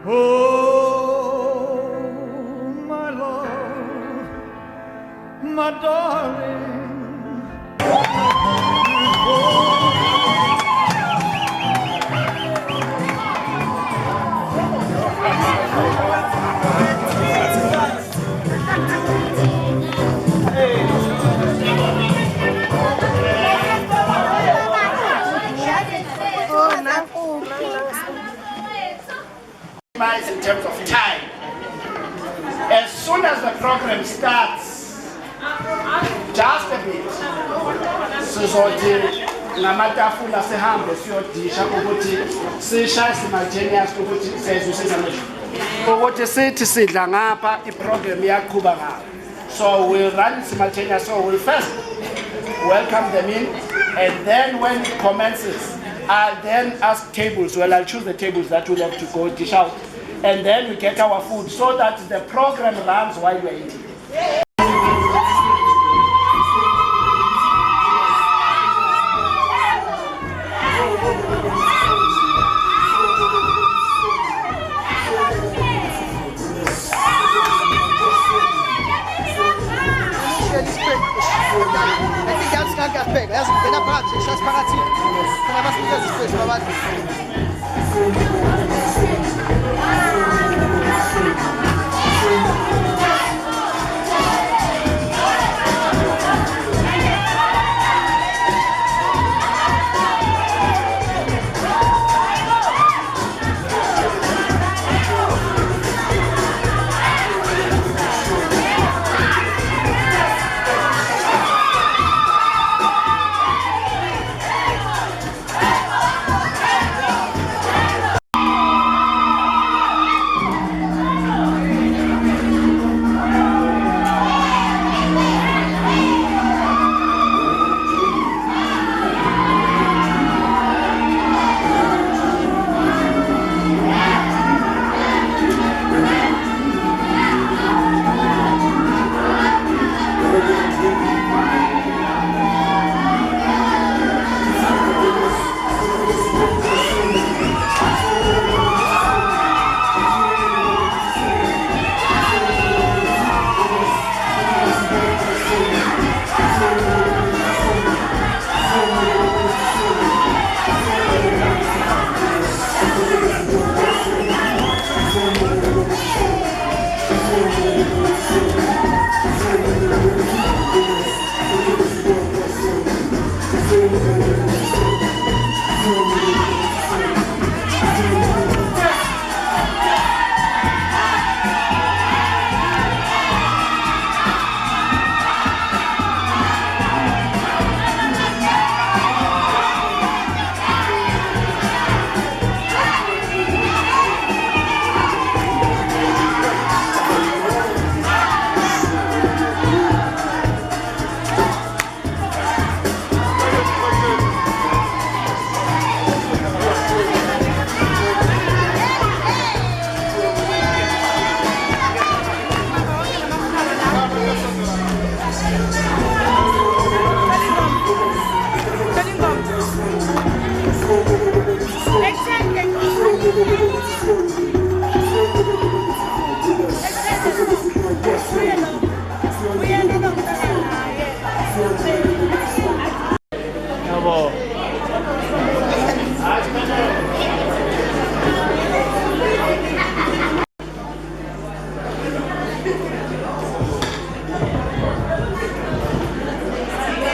Oh, my love, my darling. In terms of time, as soon as the program starts, just a bit, sizothi ngamatafula sihambe siyodisha ukuthi sisha simultaneous ukuthi sezwisisa ukuthi sithi sidla ngapha iprogram iyaqhubeka ngapha. So we'll run simultaneous. So we'll first welcome them in, and then when it commences, I'll then ask tables. Well, I'll choose the tables that will have to go dish out, and then we get our food so that the program runs while we're eating.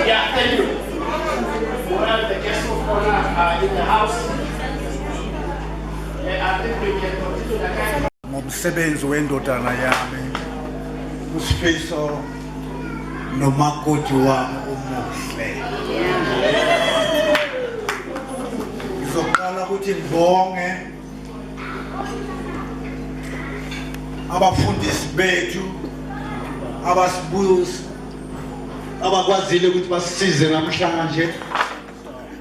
Yeah, thank you. Well, the guests of honor are in the house. I think we can continue the kind of ngomsebenzi wendodana yami uSifiso nomakoti wami umuhle. Ngizoqala ukuthi ngibonge abafundisi bethu abasibuzi abakwazile ukuthi basisize namhlanje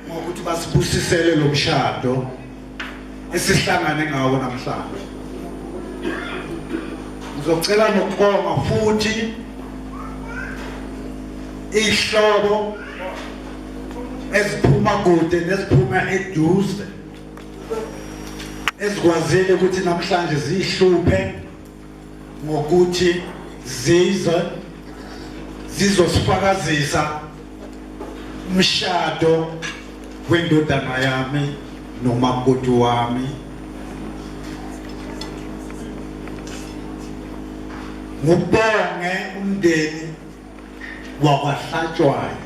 ngokuthi basibusisele lo mshado esihlangane ngawo namhlanje. Ngizocela nokubonga futhi ihlobo eziphuma kude neziphuma eduze ezikwazile ukuthi namhlanje zihluphe ngokuthi zizosifakazisa umshado wendodana yami nomakoti wami. Ngubonge umndeni wakwaHlatshwayo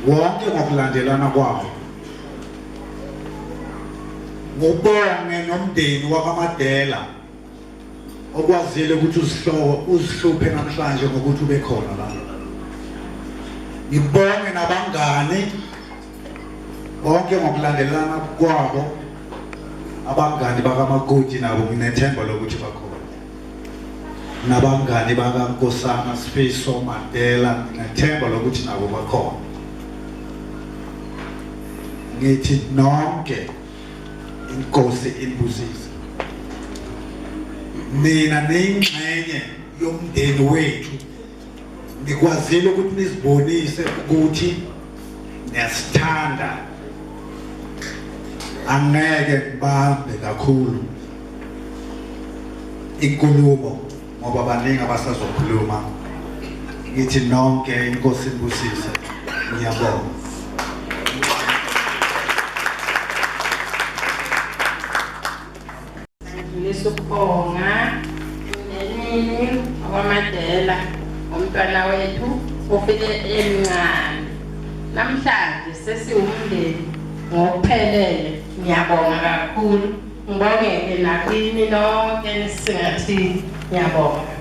wonke ngokulandelana kwawo. Ngubonge nomndeni wakaMadela okwazile ukuthi uzihluphe namhlanje ngokuthi ube khona la. Ngibonge nabangani bonke ngokulandelana kwabo, abangani bakamakoti nabo nginethemba lokuthi bakhona. Nabangani bakaNkosana Sifiso Mandela nginethemba lokuthi nabo bakhona. Ngithi nonke inkosi inibusise. Mina neyingxenye yomndeni wethu nikwazile ukuthi nisibonise ukuthi niyasithanda. Angeke ngibambe kakhulu inkulumo ngoba baningi abasazokhuluma. Ngithi nonke inkosi inibusise. Ngiyabonga. Ngisukubonga nini abaMadela umntwana wethu ufike emncane. Namhlanje sesiwumndeni ngokuphelele. Ngiyabonga kakhulu. Ngibongeke nakini nonke nisingathi ngiyabonga.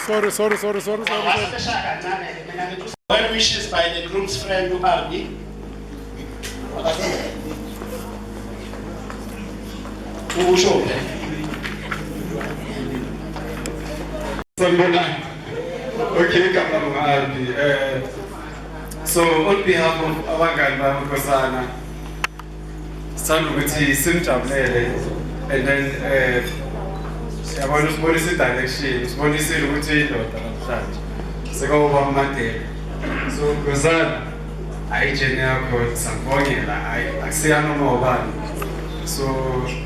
Sorry. Well wishes by the groom's friend Ubaldi. Okay, so on behalf of abangani bakaNkosana sithanda ukuthi simjabulele and then siyabona usibonisa direction, usibonisile ukuthi indoda namhlanje sekuba uMadela. So Nkosana ayijeni yakho sakubongela akusiyana noma ubani. So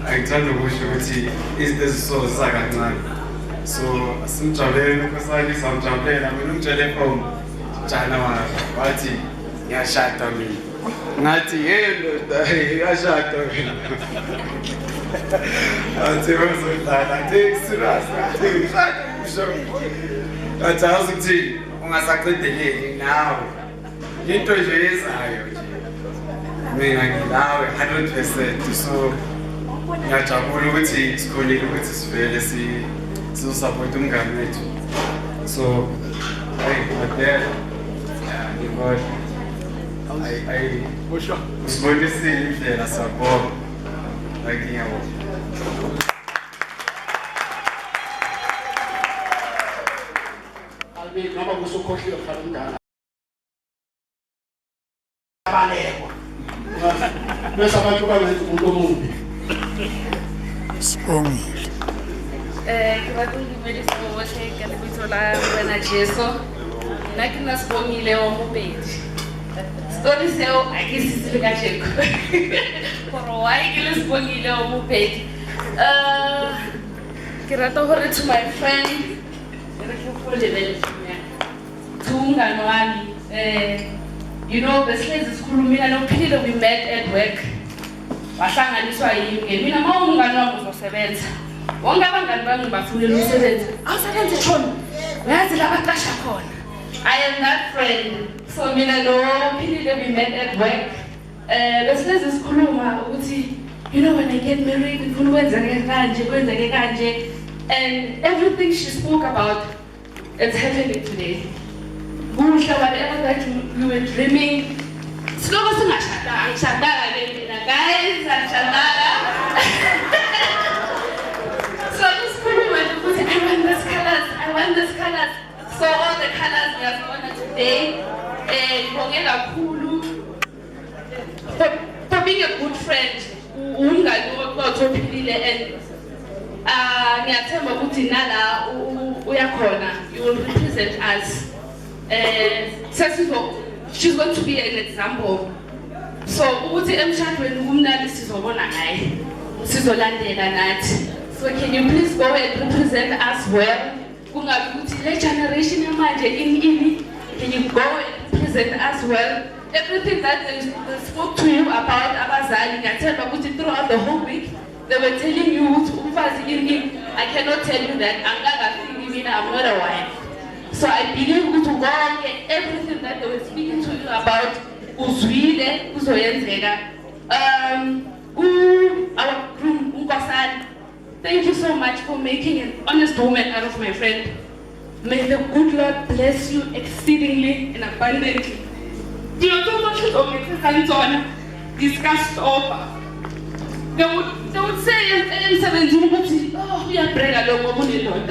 angithanda ukusho ukuthi izinto zakancane. So simjabulele Nkosana, samjabulela mina ungitshele from January wathi ngiyashada mina. Ngathi ndoda ngiyashada mina. Athi uzodlala take serious athi ngishada ngisho. Athi awukuthi ungasaqedeleli nawe. Into nje yezayo nje. Mina ngilawe 100%. So ngiyajabula ukuthi sikhonile ukuthi sivele sizosupport umngane wethu. So Madela ngibona usibonisile indlela sabona ngiyabona. Albi ngoba kusukhohliwe khona umngane. Abalekwa. Bese abantu babenza umuntu omumbi. Sibongile. Ke batla ho dumedisa bohle ka lebitso la Morena Jesu. Nna ke nna Sibongile wa Mopedi. Story seo a ke se ka tjeko. Gore why ke le Sibongile wa Mopedi. Ke rata hore to my friend re ke go lebele Thungano wami you know the slaves isikhulumile nophilile we met at work. Wahlanganiswa yini mina mawungani wami uzosebenza. Wonke abangani bami bafunela umsebenzi. Awusebenze khona. Uyazi la baqasha khona. I am that friend. So mina nophilile we met at work. Besilezi sikhuluma ukuthi you know when I get married ngifuna kwenzeke kanje and everything she spoke about it's happening today. Whatever that you were dreaming. Slow angishadala lena guys angishadala. So this woman put I want this colors. So all the colors we have on today ngibongela kakhulu for being a good friend. Ungani othophilile and ngiyathemba ukuthi nala uyakhona you will represent us. she's going to be an example. So ukuthi emshadweni kumnandi sizobona naye sizolandela nathi. So can you please go and represent us well? Kungabi ukuthi le generation yamanje ini can you go and represent us well? Everything that they spoke to you about abazali ngiyathemba ukuthi throughout the whole week they were telling you ukuthi umfazi ini. I cannot tell you that angakafiki mina, I'm not a wife. So I believe ukuthi konke everything that they were speaking to you about uzwile kuzoyenzeka. Our groom Nkosana, thank you so much for making an honest woman out of my friend. May the good Lord bless you exceedingly and abundantly. Discussed over. They would say, oh, we are praying along.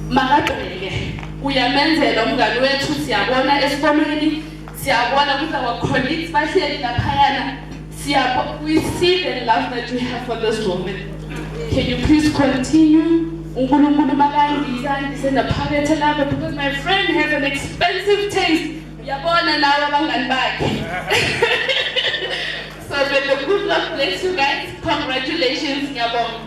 Makabreke uyamenzela umngani wethu siyabona esikolweni siyabona ukuthi our colleagues bahleli laphayana we see the love that you have for this woman. Can you please continue uNkulunkulu makandisa ndisenaphakethe lapha because my friend has an expensive taste uyabona nawe abangani bakhe. So may the good Lord bless you guys. Congratulations ngiyabonga.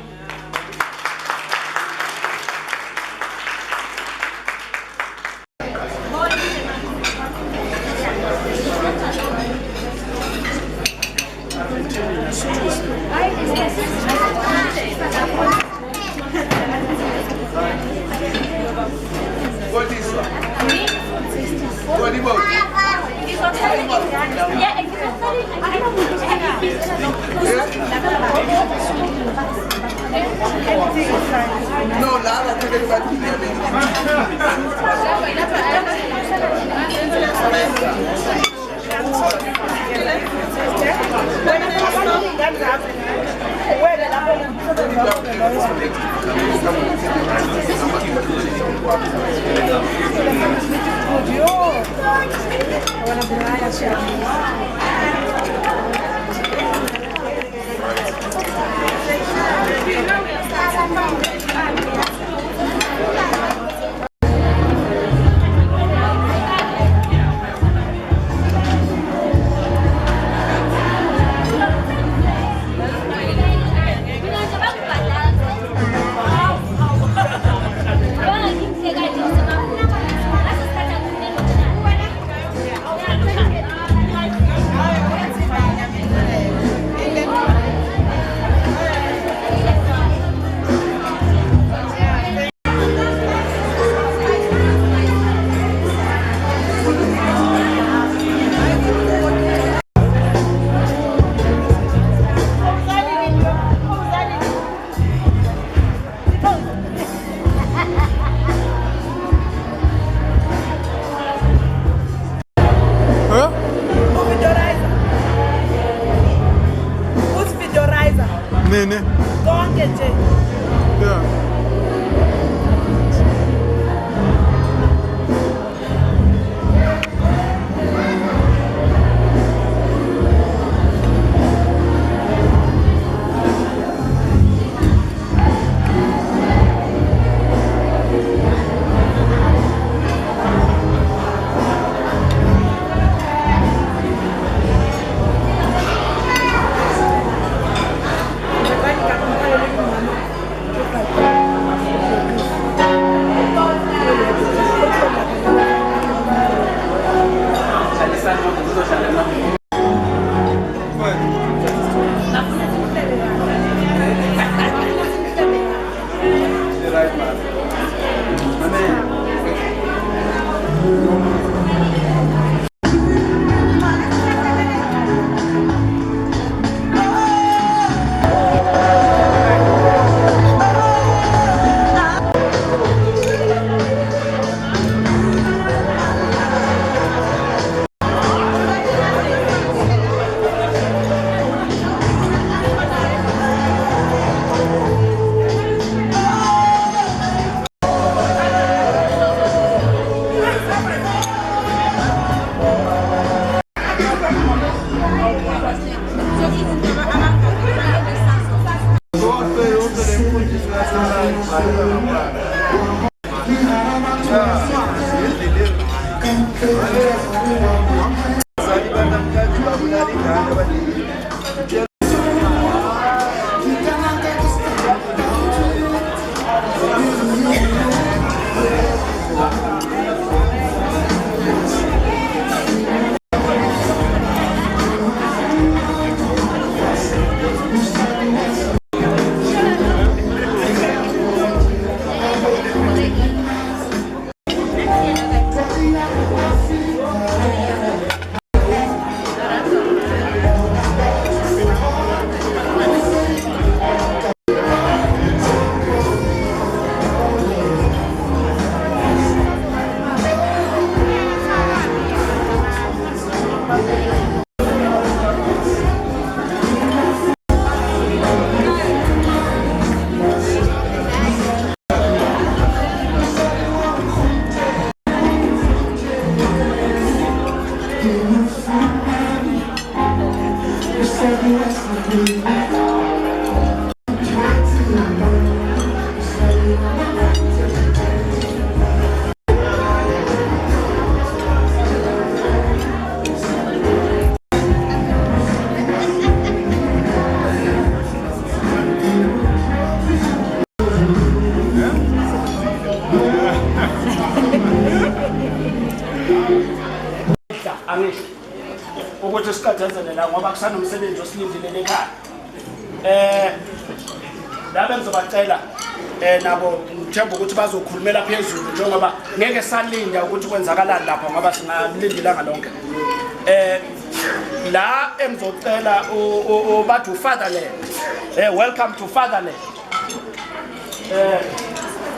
No, Lara, I think Nene. konke nje. Yeah. ukuthi sikhathazane la ngoba kusanomsebenzi osilindile ekhaya. Labe ngizobacela nabo ngithemba ukuthi bazokhulumela phezulu njengoba ngeke salinda ukuthi kwenzakalani lapha ngoba singalindilanga lonke. La engizocela bathi uFatherland. Welcome to Fatherland.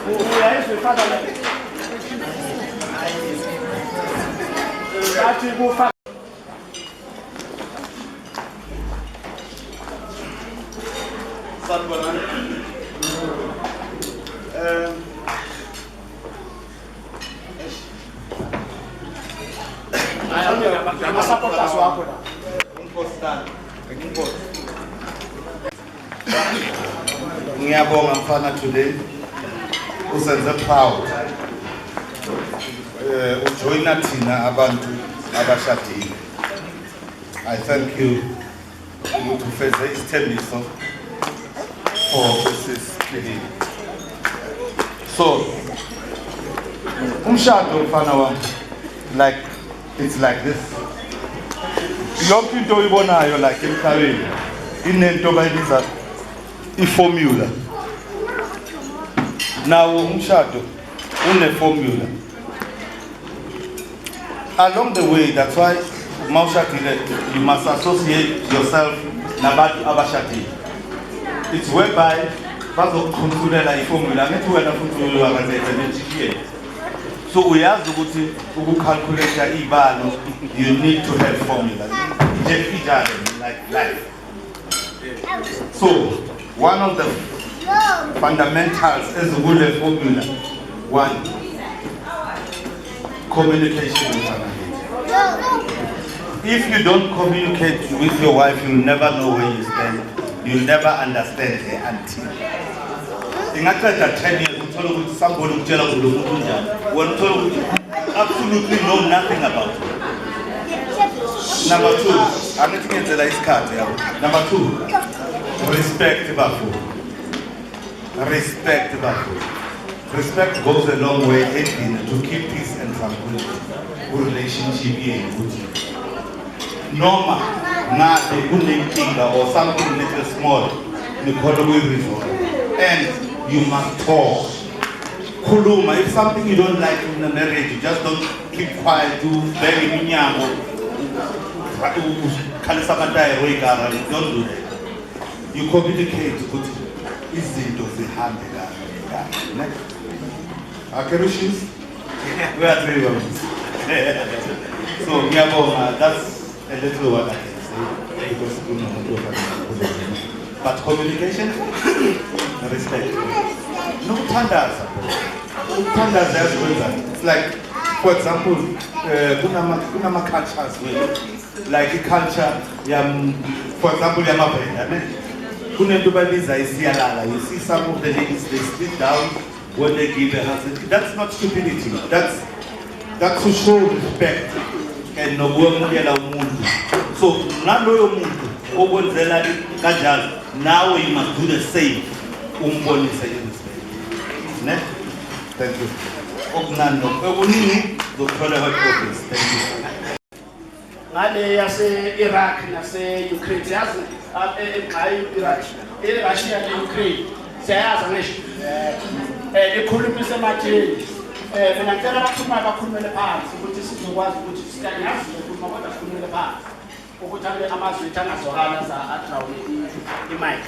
Uyayizwa uFatherland? Bathi kufa sanibonani. Ama-supporters wakho la. Ngiyabonga mfana today usenze proud ujoyina thina abantu abashadile. I thank you ukufeza isithembiso for Mrs. Philip. So umshado mfana wami like it's like this. Yonke into oyibonayo like emhlabeni inento bayibiza formula. Now umshado une formula. Along the way, that's why you must associate yourself nabantu abashadile. It's whereby bazokhonsulela iformula ngithi wena futhi uyawenza. So uyazi ukuthi ukucalculate ibalo you need to have formulas. Like life. So one of the fundamentals is the formula. One, communication. If you don't communicate with your wife, you'll never know where you stand. You'll never understand her until. In after 10 years, somebody will tell you absolutely know nothing about it. Number two, I'm not going to this card. Number two, respect Bafu. Respect Bafu. Respect goes a long way to keep peace and tranquility. Relationship being good. Normal, not a good thing or something little small. And you must talk. Kuluma, if something you don't like in the marriage, you just don't keep quiet, do very minyamo. Don't do that. You communicate with izinto zihambe kahle. Akerushis? We are three of us. So that's a little what I can say because you know. But communication, respect. No tandas. It's like, for example, kuna cultures where, like the culture, for example, you see some of the ladies, they sit down when they give a husband. That's not stupidity. That's to show respect. nokwemukela umuntu. So naloyo muntu okwenzela kanjalo nawe you must do the same. Umbonise ne? Thank you. Okunando okuningi zokuthola kwaProphets. Thank you. Ngale yase Iraq nase Ukraine yazi Iraq Russia ne Ukraine siyayazi ngisho ikhulumise ematheni mina ngicela abakhuluma bakhulumele phansi ukuthi sizokwazi ukuthi siyayazi ukukhuluma kodwa sikhulumele phansi ukuthi amazwi ethu angazwakala za atrawule imic.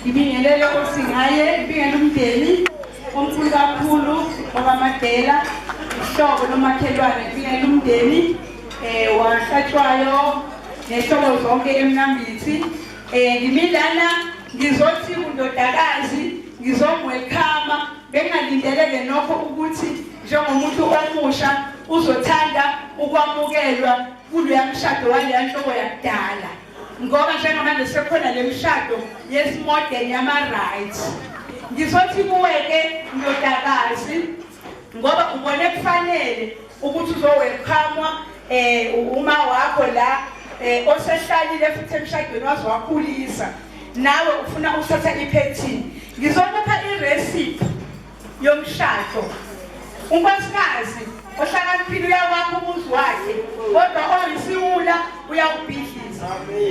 Ibingelele osingaye ibingelele umndeni omkhulu kakhulu okaMadela ihlobo lomakhelwane ibingelele umndeni wahlatshwayo nehlobo zonke eMnambithi ngimilana ngizothi undodakazi ngizomwelcome bengalindeleke nokho ukuthi njengomuntu omusha uzothanda ukwamukelwa kuleya mshado waleya nhlobo yakudala ngoba njengamanje sekhona lemshado yesimodern yama-rights ngizothi kuweke ndodakazi ngoba ubone kufanele ukuthi uzowelcome uma wakho la osehlalile futhi emshadweni waze wakhulisa nawe ufuna uthatha iphethini ngizokupha irecipe yomshado unkosikazi ohlakaniphile uyawakha umuzi wakhe kodwa oyisiwula uyawubhidliza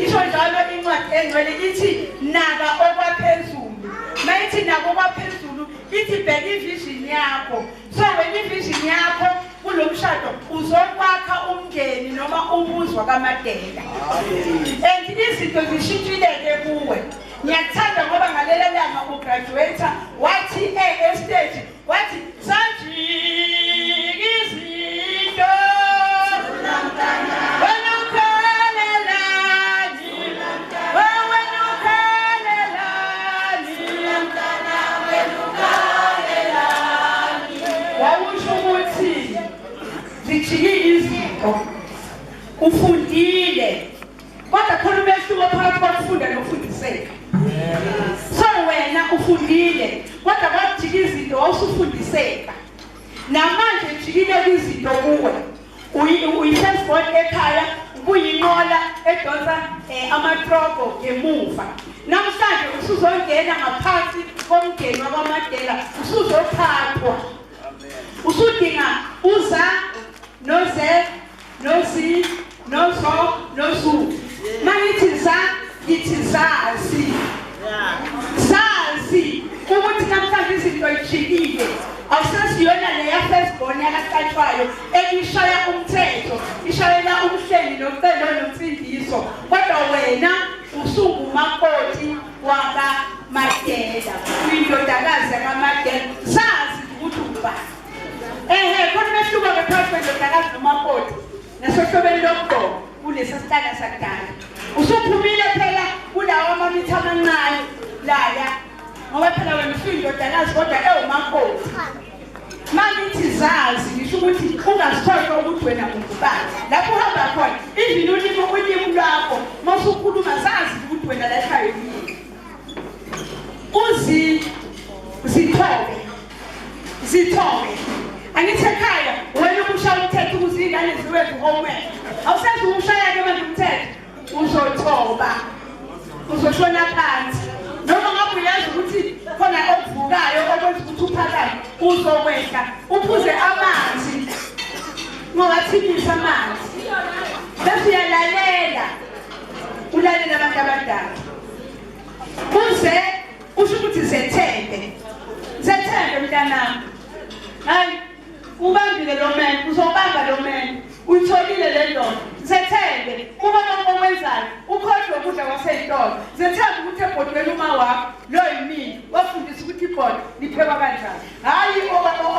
isho njalo incwadi engcwele ithi naka okwaphezulu mayithi naka okwaphezulu ithi bheka ivision yakho so wena ivision yakho kulo mshado uzokwakha umndeni noma umuzi wakaMadela and izinto zishintshile-ke kuwe ngiyakuthanda ngoba ngalela langa ugraduate wathi estage wathi ufundile kodwa khona umehluko phakathi kokufunda nokufundiseka so wena ufundile kodwa kwajika izinto wawusufundiseka namanje jikile izinto kuwe uyi-firstborn ekhaya kuyinqola edonsa amatrogo ngemuva namhlanje usuzongena ngaphansi komndeni wakaMadela usuzophathwa usudinga uza noze nosi noso nosu manithi za ngithi zazi zazi ukuthi namhlanje izinto ijikile awusasiyona leya firstborn yakaqatshwayo ekishaya umthetho ishayela umhleli nocelo nomsindiso kodwa wena usungumakoti wakaMadela uyindodakazi yakaMadela zazi ukuthi ubani khona umehluko-ke phakathi kwendodakazi nomakoti nasohlobeni lokugqoka kulesi sihlala sakudala usuphumile phela kulawo amamitha amancane laya ngoba phela wena usuyindodakazi kodwa ewumakoti mangithi zazi ngisho ukuthi ungasikhohlwa ukuthi wena ungubani lapho uhamba khona even ulimi lwakho masukhuluma zazi ukuthi wena la ekhaya yini zithobe angithi ekhaya wena ukushaya umthetho ukuze ingane ziwenze homework awusenzi ukushaya-ke manje umthetho uzothoba uzoshona phansi noma ngabe uyazi ukuthi khona okuvukayo okwenza ukuthi uphakame uzokwehla uphuze amanzi ngowathikisa amanzi bese uyalalela ulalela abantu abadala kuze usho ukuthi zethembe mntanami hayi ubambile lo man uzobamba lo man uyitholile le ndoda zethembe kuba konke okwenzayo ukhohlwe ukudla kwaseyitolo zethembe ukuthi bhuti wena uma wakho lo yimini wafundisa ukuthi ibhola liphekwa kanjani hayi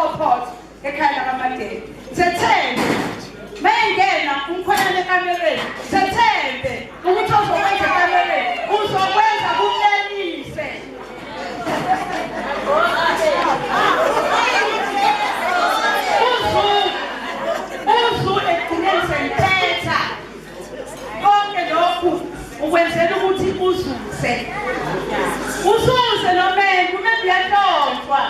ophoth ekhaya lakaMadela sethembe mayengena umkhonana ekamereni sethembe ukuthi uzokwenza ekamereni uzokwenza kumnenise uzu ekugcineni sempetha konke lokhu ukwenzela ukuthi uzuze nomengu uyahlonzwa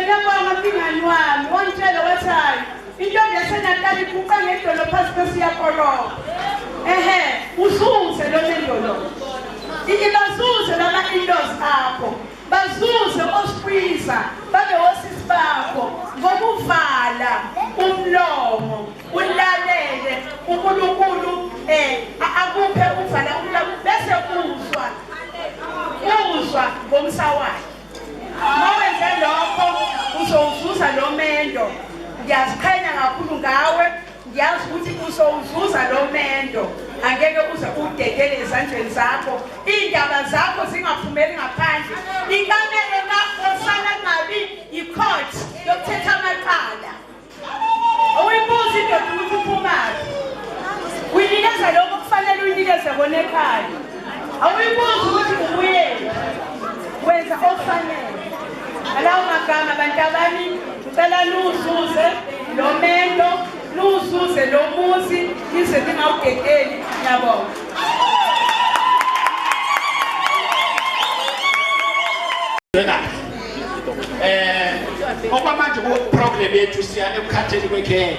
ngiyabonga mlingani wami wangitshela wathayo intombi yaseNatali iquqa ngedolo phasi kwesiyapoloko uzuze lo mendolo bazuze lama-indoors akho bazuze oSpriza babe osisi bakho ngokuvala umlomo ulalele uNkulunkulu akuphe uvala umlomo bese uzwa ngomsa wakhe mawenze lokho uzowuzuza lo mendo ngiyaziqhenya kakhulu ngawe ngiyazi ukuthi uzowuzuza lo mendo angeke uze udedele ezandleni zakho indaba zakho zingaphumeli ngaphandle inkamele osala ngabi i-court yokuthetha amaqala awuyibuza indoda ukuthi uphumaphi uyinikeza lokho kufanele uyinikeze bona ekhaya awuyibuza ukuthi ubuyele wenza ofanele alawo magama bantabami ngicela luzuze lo mendo luzuze lo muzi lize lingawudedeli ngiyabonga okwamanje ku-program yethu siya emkhatheni kwekhekhe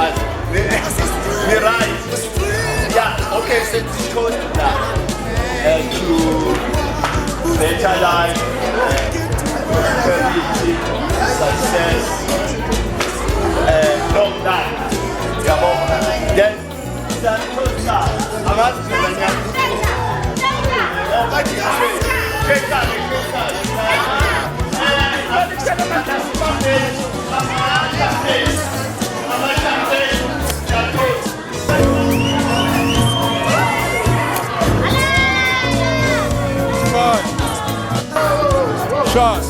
right. Yeah, okay, so it's close to that. To better life, prosperity, success, long life. Then, that close that. I'm asking Shots.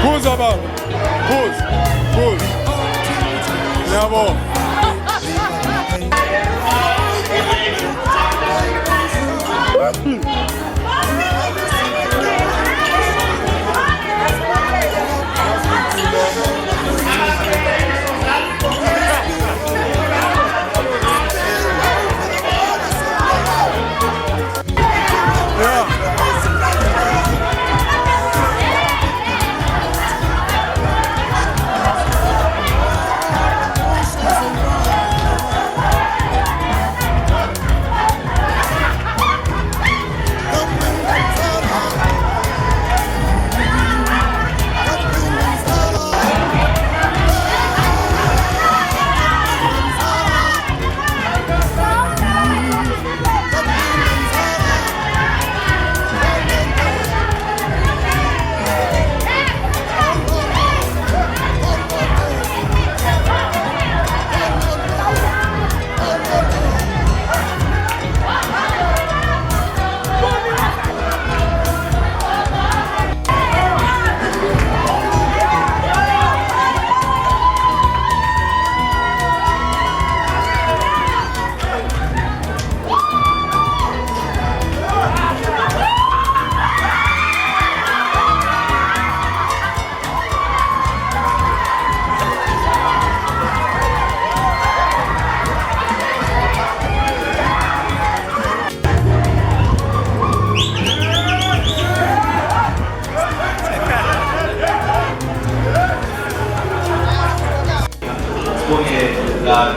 Who's about? Who's? Bravo.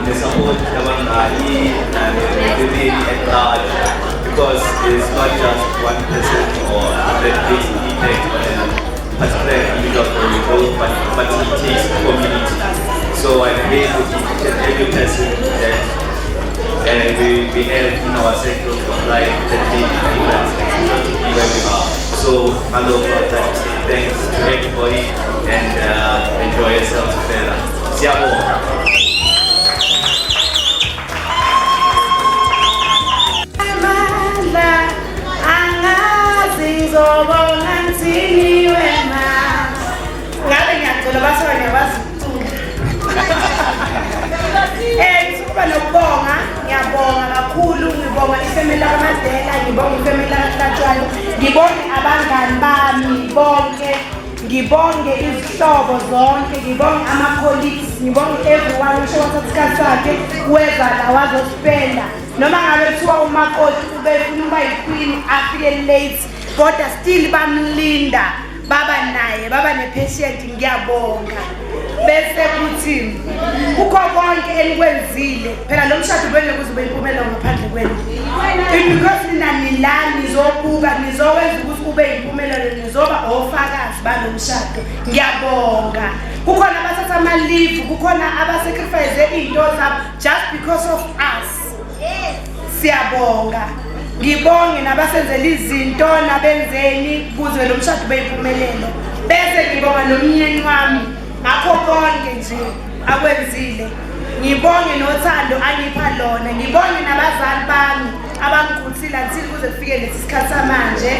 the support really at large, because it's not just one person or that takes impact on a particular individual, but it takes community. So I believe with every person that we have in our circle of life that make a difference where we are. So I love that. Thanks to everybody and enjoy yourselves further. Siamo. Ngiyabonga kakhulu, ngibonga ifamily kaMadela, ngibonga ifamily kaHlatshwayo, ngibonge abangani bami bonke, ngibonge izihlobo zonke, ngibonge ama-colleagues, ngibonge everyone usho wathatha isikhathi sakhe weza la wazospenda. Noma ngabe kuthiwa umakoti ubefuna ukuba yiqueen afike late, kodwa still bamlinda, baba naye, baba ne-patient. Ngiyabonga. Bese kuthi kukho konke enikwenzile, phela lo mshado bengeke kuze ube impumelelo ngaphandle kwenu. Because nina nilani nizobuka, nizowenza ukuthi ube impumelelo, nizoba ofakazi balo mshado. Ngiyabonga. Kukhona abathatha ama-leave, kukhona abasacrifice izinto zabo just because of us. Siyabonga. Ngibonge nabasenzela izinto nabenzeni kuze lo mshado ube impumelelo. Bese ngibonga nomnyeni wami ngakho konke nje akwenzile. ngibonge nothando angipha lona, ngibonge nabazali bami abangikhulisile until kuze kufike lesi sikhathi samanje,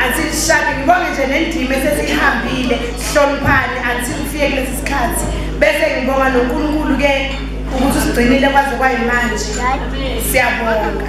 until sishade, ngibonge nje nendima esesihambile sihloniphane until kufike kulesi sikhathi, bese ngibonga noNkulunkulu ke ukuthi usigcinile kwaze kwayimanje. Siyabonga.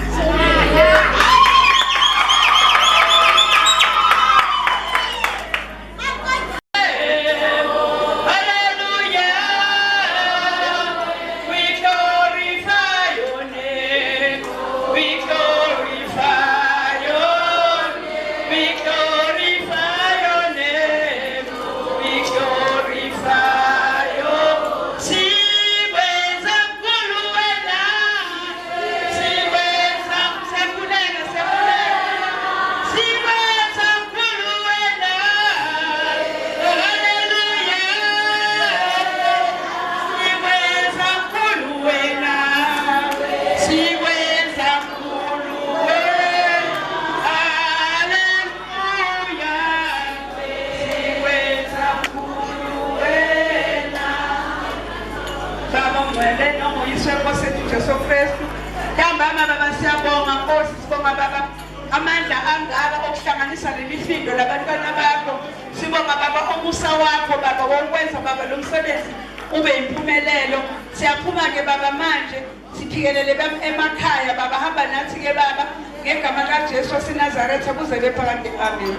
Amandla angaka okuhlanganisa lemifindo labantwana bakho. Sibonga baba umusa wakho baba wokwenza baba lo msebenzi ube impumelelo. Siyaphuma ke baba manje siphikelele emakhaya baba, hamba nathi ke baba ngegama kaJesu waseNazaretha kuze bephakade. Amen.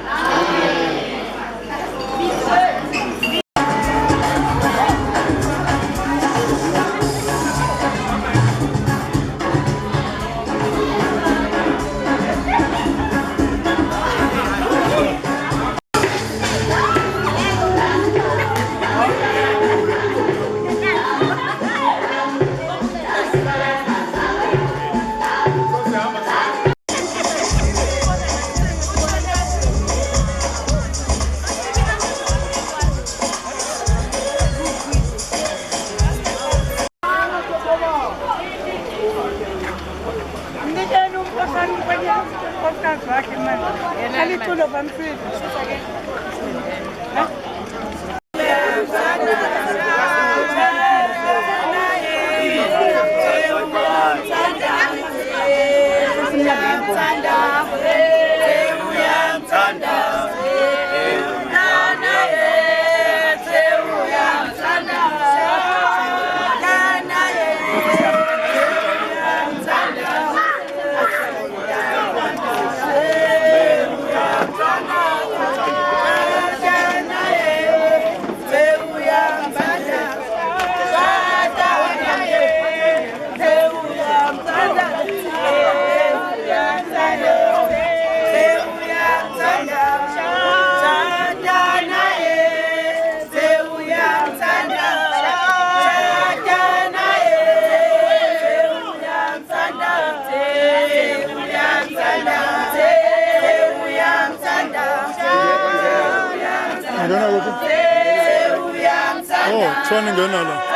Trying to go now.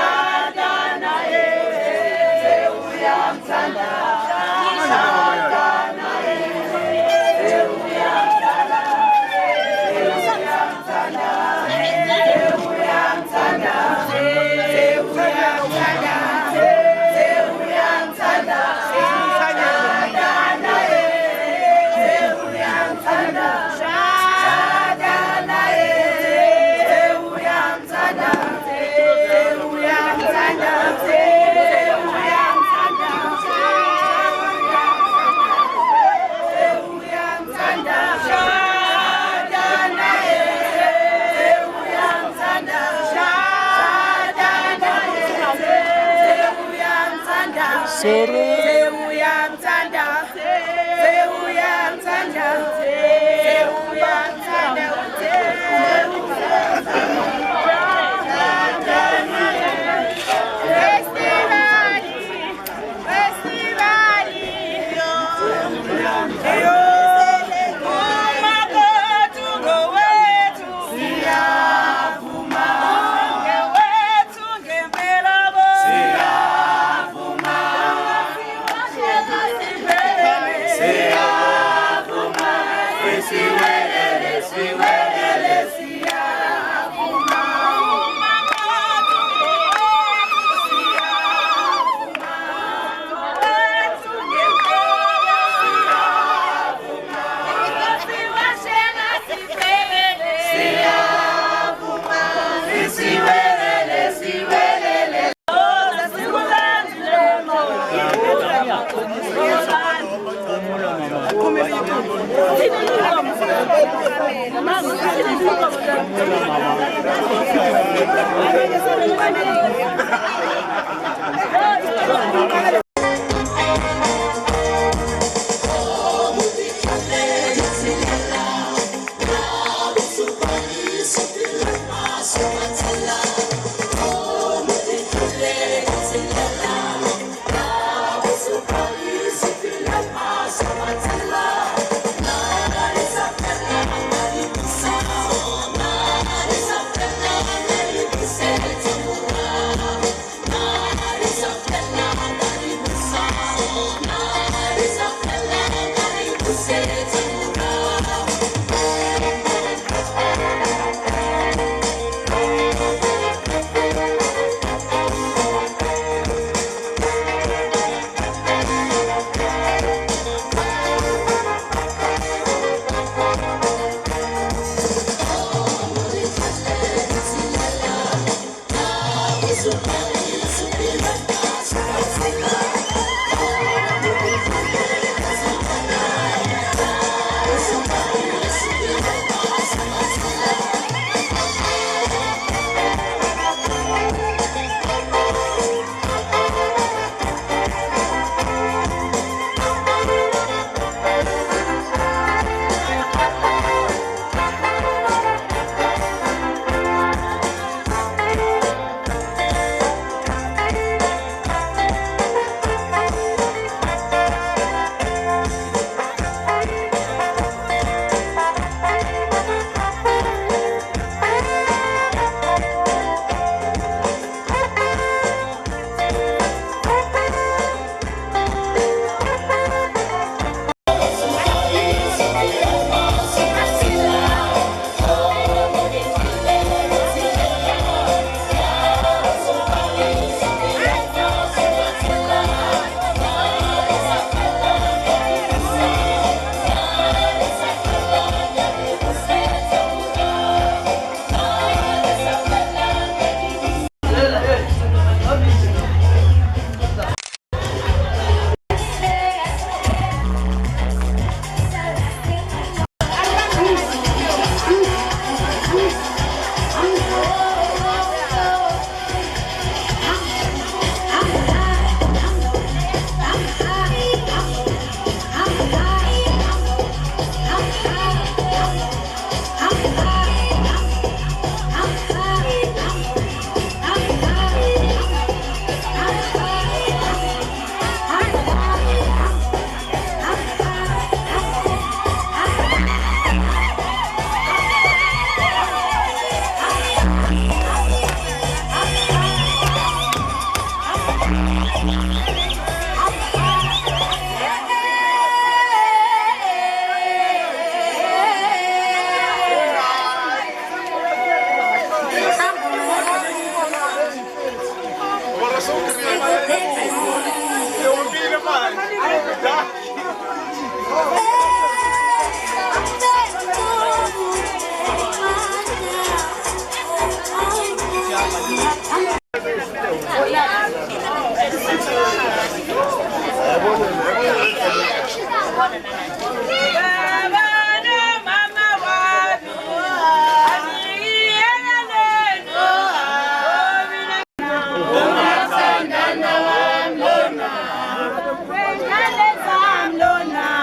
Lona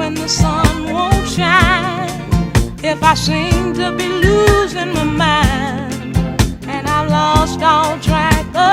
when the sun won't shine, if I seem to be losing my mind, and I've lost all track of